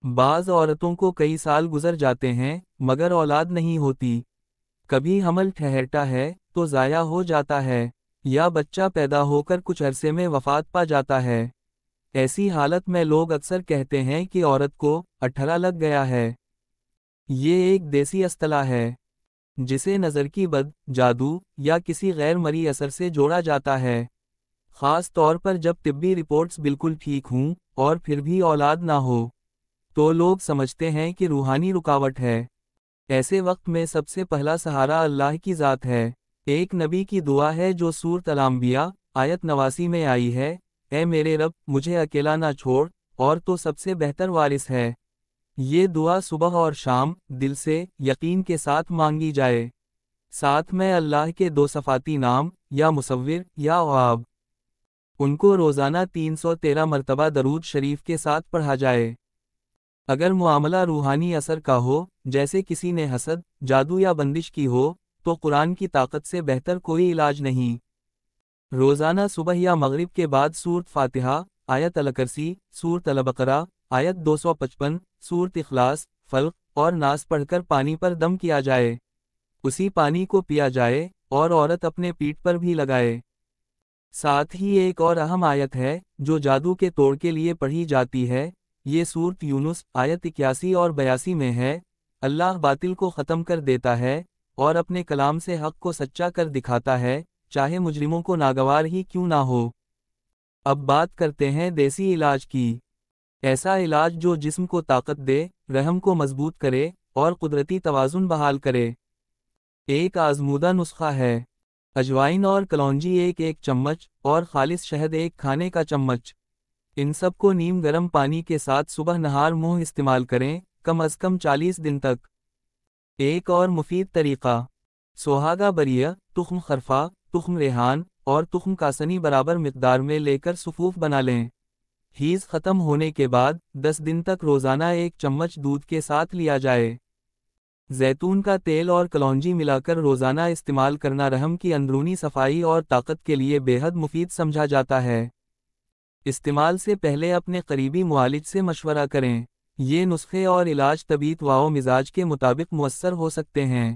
بعض عورتوں کو کئی سال گزر جاتے ہیں مگر اولاد نہیں ہوتی۔ کبھی حمل ٹھہرتا ہے تو ضائع ہو جاتا ہے، یا بچہ پیدا ہو کر کچھ عرصے میں وفات پا جاتا ہے۔ ایسی حالت میں لوگ اکثر کہتے ہیں کہ عورت کو اٹھرا لگ گیا ہے۔ یہ ایک دیسی اصطلاح ہے جسے نظر کی بد، جادو یا کسی غیر مرئی اثر سے جوڑا جاتا ہے، خاص طور پر جب طبی رپورٹس بالکل ٹھیک ہوں اور پھر بھی اولاد نہ ہو تو لوگ سمجھتے ہیں کہ روحانی رکاوٹ ہے۔ ایسے وقت میں سب سے پہلا سہارا اللہ کی ذات ہے۔ ایک نبی کی دعا ہے جو سورۃ الانبیاء آیت 89 میں آئی ہے، اے میرے رب مجھے اکیلا نہ چھوڑ، اور تو سب سے بہتر وارث ہے۔ یہ دعا صبح اور شام دل سے یقین کے ساتھ مانگی جائے۔ ساتھ میں اللہ کے دو صفاتی نام یا مصور یا وہاب، ان کو روزانہ 313 مرتبہ درود شریف کے ساتھ پڑھا جائے۔ اگر معاملہ روحانی اثر کا ہو، جیسے کسی نے حسد، جادو یا بندش کی ہو، تو قرآن کی طاقت سے بہتر کوئی علاج نہیں۔ روزانہ صبح یا مغرب کے بعد سورۃ فاتحہ، آیت الکرسی، سورۃ البقرہ، آیت 255، سورۃ اخلاص، فلق اور ناس پڑھ کر پانی پر دم کیا جائے۔ اسی پانی کو پیا جائے اور عورت اپنے پیٹھ پر بھی لگائے۔ ساتھ ہی ایک اور اہم آیت ہے جو جادو کے توڑ کے لیے پڑھی جاتی ہے، یہ سورۃ یونس آیت 81 اور 82 میں ہے، اللہ باطل کو ختم کر دیتا ہے اور اپنے کلام سے حق کو سچا کر دکھاتا ہے، چاہے مجرموں کو ناگوار ہی کیوں نہ ہو۔ اب بات کرتے ہیں دیسی علاج کی۔ ایسا علاج جو جسم کو طاقت دے، رحم کو مضبوط کرے اور قدرتی توازن بحال کرے۔ ایک آزمودہ نسخہ ہے۔ اجوائن اور کلونجی ایک چمچ اور خالص شہد ایک کھانے کا چمچ۔ ان سب کو نیم گرم پانی کے ساتھ صبح نہار منہ استعمال کریں، کم از کم 40 دن تک۔ ایک اور مفید طریقہ، سوہاگا بریہ، تخم خرفہ، تخم ریحان اور تخم کاسنی برابر مقدار میں لے کر صفوف بنا لیں۔ حیض ختم ہونے کے بعد 10 دن تک روزانہ ایک چمچ دودھ کے ساتھ لیا جائے۔ زیتون کا تیل اور کلونجی ملا کر روزانہ استعمال کرنا رحم کی اندرونی صفائی اور طاقت کے لیے بے حد مفید سمجھا جاتا ہے۔ استعمال سے پہلے اپنے قریبی معالج سے مشورہ کریں۔ یہ نسخے اور علاج طبیعت و مزاج کے مطابق مؤثر ہو سکتے ہیں۔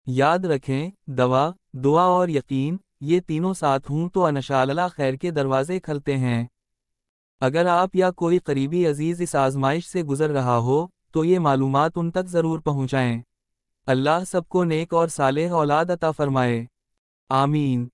یاد رکھیں، دوا، دعا اور یقین، یہ تینوں ساتھ ہوں تو انشاءاللہ خیر کے دروازے کھلتے ہیں۔ اگر آپ یا کوئی قریبی عزیز اس آزمائش سے گزر رہا ہو تو یہ معلومات ان تک ضرور پہنچائیں۔ اللہ سب کو نیک اور صالح اولاد عطا فرمائے۔ آمین۔